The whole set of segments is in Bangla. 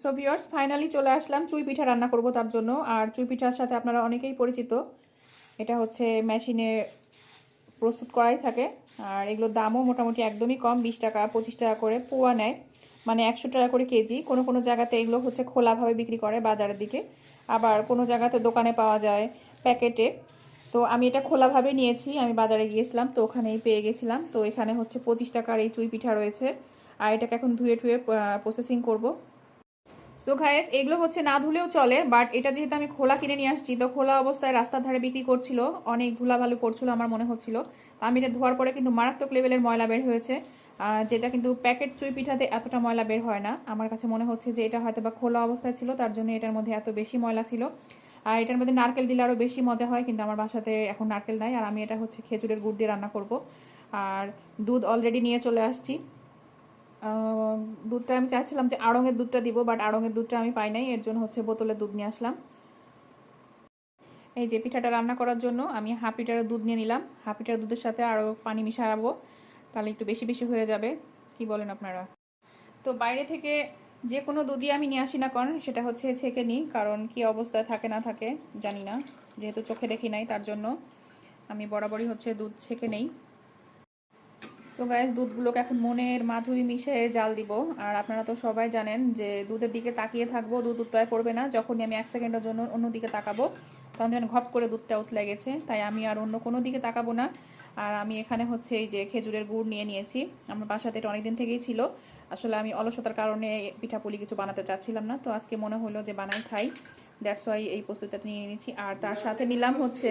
সো ভিউয়ার্স, ফাইনালি চলে আসলাম চুই পিঠা রান্না করব তার জন্য। আর চুই পিঠার সাথে আপনারা অনেকেই পরিচিত, এটা হচ্ছে মেশিনে প্রস্তুত করাই থাকে। আর এগুলোর দামও মোটামুটি একদমই কম, 20 টাকা 25 টাকা করে পোয়া নেয়, মানে 100 টাকা করে কেজি। কোনো কোনো জায়গাতে এগুলো হচ্ছে খোলাভাবে বিক্রি করে বাজারের দিকে, আবার কোনো জায়গাতে দোকানে পাওয়া যায় প্যাকেটে। তো আমি এটা খোলাভাবে নিয়েছি, আমি বাজারে গিয়েছিলাম তো ওখানেই পেয়ে গেছিলাম। তো এখানে হচ্ছে 25 টাকার এই চুই পিঠা রয়েছে, আর এটাকে এখন ধুয়ে ঠুয়ে প্রসেসিং করব। সো গাইস, এগুলো হচ্ছে না ধুলেও চলে, বাট এটা যেহেতু আমি খোলা কিনে নিয়ে আসছি, তো খোলা অবস্থায় রাস্তার ধারে বিক্রি করছিল, অনেক ধুলাবালু পড়ছিল আমার মনে হচ্ছিল। আমি এটা ধোয়ার পরে কিন্তু মারাত্মক লেভেলের ময়লা বের হয়েছে, যেটা কিন্তু প্যাকেট চুই পিঠাতে এতটা ময়লা বের হয় না। আমার কাছে মনে হচ্ছে যে এটা হয়তো বা খোলা অবস্থায় ছিল, তার জন্য এটার মধ্যে এত বেশি ময়লা ছিল। আর এটার মধ্যে নারকেল দিলে আরও বেশি মজা হয়, কিন্তু আমার বাসাতে এখন নারকেল নাই, আর আমি এটা হচ্ছে খেজুরের গুড় দিয়ে রান্না করব। আর দুধ অলরেডি নিয়ে চলে আসছি। দুধটা আমি চাচ্ছিলাম যে আড়ঙের দুধটা দিব, বাট আড়ঙের দুধটা আমি পাই নাই, এর জন্য হচ্ছে বোতলে দুধ নিয়ে আসলাম। এই যে পিঠাটা রান্না করার জন্য আমি হাফ লিটার দুধ নিয়ে নিলাম। হাফ লিটার দুধের সাথে আরও পানি মিশাবো, তাহলে একটু বেশি বেশি হয়ে যাবে। কি বলেন আপনারা? তো বাইরে থেকে যে কোনো দুধই আমি নিয়ে আসি না, কারণ সেটা হচ্ছে ছেঁকে নিই, কারণ কি অবস্থায় থাকে না থাকে জানি না, যেহেতু চোখে দেখি নাই তার জন্য আমি বরাবরই হচ্ছে দুধ ছেঁকে নেই। সো গাইস, দুধগুলোকে এখন মনের মাধুরী মিশিয়ে জাল দিব। আর আপনারা তো সবাই জানেন যে দুধের দিকে তাকিয়ে থাকবো, দুধ উতলায় পড়বে না। যখনই আমি 1 সেকেন্ডের জন্য অন্যদিকে তাকাবো, তখন যেন ঘপ করে দুধটা উতলে গেছে, তাই আমি আর অন্য কোনো দিকে তাকাবো না। আর আমি এখানে হচ্ছে এই যে খেজুরের গুড় নিয়ে নিয়েছি, আমার বাসাতে এটা অনেকদিন থেকেই ছিল। আসলে আমি অলসতার কারণে পিঠাপুলি কিছু বানাতে চাচ্ছিলাম না, তো আজকে মনে হলো যে বানাই খাই, দ্যাটস ওয়াই এই প্রস্তুতিটা নিয়ে নিয়েছি। আর তার সাথে নিলাম হচ্ছে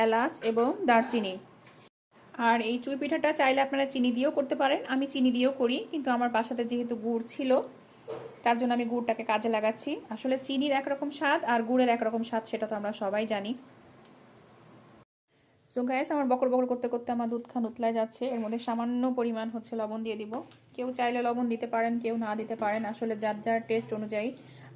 এলাচ এবং দারচিনি। আর এই চুই পিঠাটা চাইলে আপনারা চিনি দিয়েও করতে পারেন, আমি চিনি দিয়েও করি, কিন্তু আমার বাসাতে যেহেতু গুড় ছিল তার জন্য আমি গুড়টাকে কাজে লাগাচ্ছি। আসলে চিনির একরকম স্বাদ আর গুড়ের একরকম স্বাদ, সেটা তো আমরা সবাই জানি। সো গাইস, আমার বকর বকর করতে করতে আমার দুধ খান উতলায় যাচ্ছে, এর মধ্যে সামান্য পরিমাণ হচ্ছে লবণ দিয়ে দিব। কেউ চাইলে লবণ দিতে পারেন, কেউ না দিতে পারেন, আসলে যার যার টেস্ট অনুযায়ী।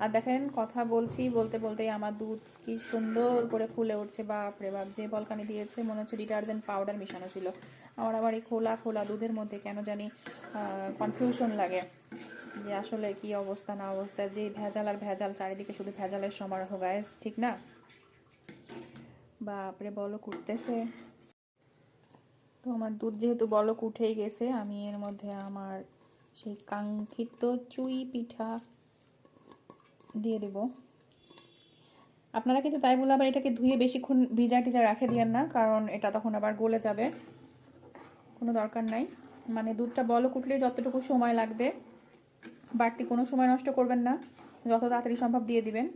আর দেখেন, কথা বলছি, বলতে বলতেই আমার দুধ কি সুন্দর করে ফুলে উঠছে। বাপরে বাপ, যে বলকানি দিয়েছে মনে হচ্ছে ডিটারজেন্ট পাউডার মিশানো ছিল। আমার এই খোলা খোলা দুধের মধ্যে কেন জানি কনফিউশন লাগে যে আসলে কি অবস্থা না অবস্থা। যে ভেজাল আর ভেজাল, চারিদিকে শুধু ভেজালের সমারোহ গাইস, ঠিক না? বাপরে, বলক উঠতেছে। তো আমার দুধ যেহেতু বলক উঠেই গেছে, আমি এর মধ্যে আমার সেই কাঙ্ক্ষিত চুই পিঠা দিয়ে দেব। আপনারা কিন্তু তাই বলে আবার এটাকে ধুয়ে বেশিক্ষণ ভিজা টিজা রাখে দিয়েন না, কারণ এটা তখন আবার গলে যাবে, কোনো দরকার নাই। মানে দুধটা বলক উঠলে যতটুকু সময় লাগবে, বাড়তি কোনো সময় নষ্ট করবেন না, যত তাড়াতাড়ি সম্ভব দিয়ে দিবেন।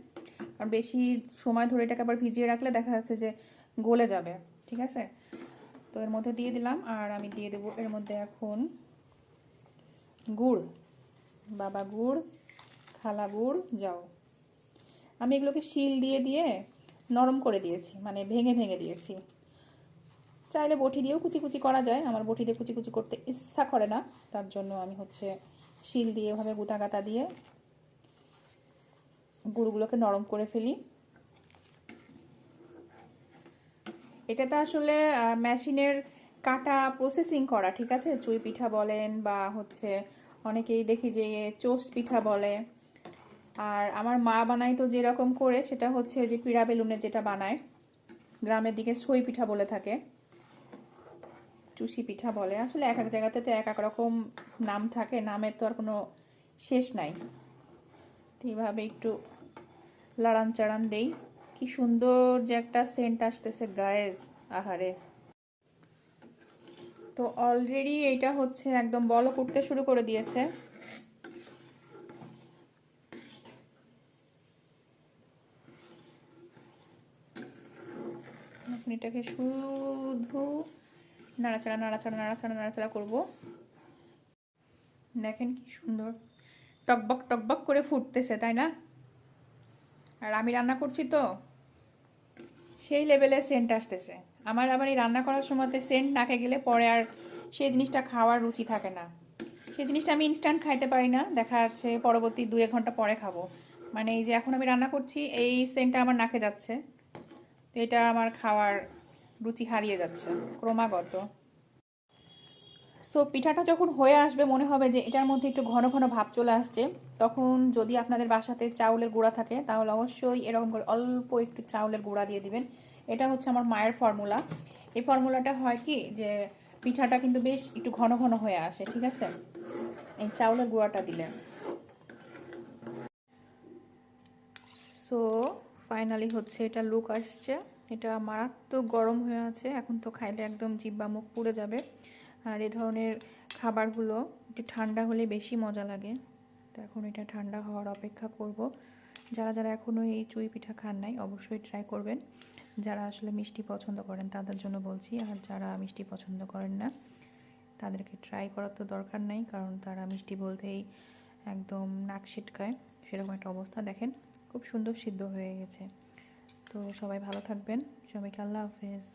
আর বেশি সময় ধরে এটাকে আবার ভিজিয়ে রাখলে দেখা যাচ্ছে যে গলে যাবে, ঠিক আছে? তো এর মধ্যে দিয়ে দিলাম, আর আমি দিয়ে দেবো এর মধ্যে এখন গুড়। বাবা গুড়, খালা গুড়, যাও। আমি এগুলোকে শিল দিয়ে দিয়ে নরম করে দিয়েছি, মানে ভেঙে ভেঙে দিয়েছি। চাইলে বটি দিয়েও কুচি কুচি করা যায়, আমার বটি দিয়ে কুচি কুচি করতে ইচ্ছা করে না, তার জন্য আমি হচ্ছে শিল দিয়ে এভাবে গুতা গাতা দিয়ে গুড়গুলোকে নরম করে ফেলি। এটাতে আসলে মেশিনের কাটা প্রসেসিং করা, ঠিক আছে? চুই পিঠা বলেন বা হচ্ছে অনেকেই দেখি যে চোষ পিঠা বলে। আর আমার মা বানাই তো যেরকম করে, সেটা হচ্ছে যে পিড়া বেলুনে যেটা বানায়, গ্রামের দিকে ছই পিঠা বলে থাকে, চুষি পিঠা বলে। আসলে এক এক জায়গাতে তো এক এক রকম নাম থাকে, নামের তো আর কোনো শেষ নাই। এইভাবে একটু লাড়ান চাড়ান দেই, কি সুন্দর যে একটা সেন্ট আসতেছে গায়েস, আহারে। তো অলরেডি এইটা হচ্ছে একদম বলক উঠতে শুরু করে দিয়েছে। এখন এটাকে শুধু নাড়াচাড়া নাড়াচাড়া নাড়াচাড়া নাড়াচাড়া করবো। দেখেন কি সুন্দর টকবক টকবক করে ফুটতেছে, তাই না? আর আমি রান্না করছি তো সেই লেভেলে সেন্ট আসতেছে। আমার আবার এই রান্না করার সময়তে সেন্ট নাকে গেলে পরে আর সেই জিনিসটা খাওয়ার রুচি থাকে না। সেই জিনিসটা আমি ইনস্ট্যান্ট খাইতে পারি না, দেখা যাচ্ছে পরবর্তী 2-1 ঘন্টা পরে খাবো। মানে এই যে এখন আমি রান্না করছি, এই সেন্টটা আমার নাকে যাচ্ছে, তো এটা আমার খাওয়ার রুচি হারিয়ে যাচ্ছে ক্রমাগত। সো পিঠাটা যখন হয়ে আসবে মনে হবে যে এটার মধ্যে একটু ঘন ঘন ভাব চলে আসছে, তখন যদি আপনাদের বাসাতে চাউলের গুঁড়া থাকে তাহলে অবশ্যই এরকম করে অল্প একটু চাউলের গুঁড়া দিয়ে দিবেন। এটা হচ্ছে আমার মায়ের ফর্মুলা। এই ফর্মুলাটা হয় কি যে পিঠাটা কিন্তু বেশ একটু ঘন ঘন হয়ে আসে, ঠিক আছে, এই চাউলের গুঁড়াটা দিলে। সো ফাইনালি হচ্ছে এটা লুক আসছে। এটা মারাত্মক গরম হয়ে আছে, এখন তো খাইলে একদম জিহ্বা মুখ পুড়ে যাবে। আর এই ধরনের খাবারগুলো একটু ঠান্ডা হলে বেশি মজা লাগে। তো এখন এটা ঠান্ডা হওয়ার অপেক্ষা করব। যারা যারা এখনও এই চুই পিঠা খান নাই অবশ্যই ট্রাই করবেন। যারা আসলে মিষ্টি পছন্দ করেন তাদের জন্য বলছি, আর যারা মিষ্টি পছন্দ করেন না তাদেরকে ট্রাই করার তো দরকার নাই, কারণ তারা মিষ্টি বলতেই একদম নাক ছিটকায়, সেরকম একটা অবস্থা। দেখেন খুব সুন্দর সিদ্ধ হয়ে গেছে। তো সবাই ভালো থাকবেন, সবাইকে আল্লাহ হাফেজ।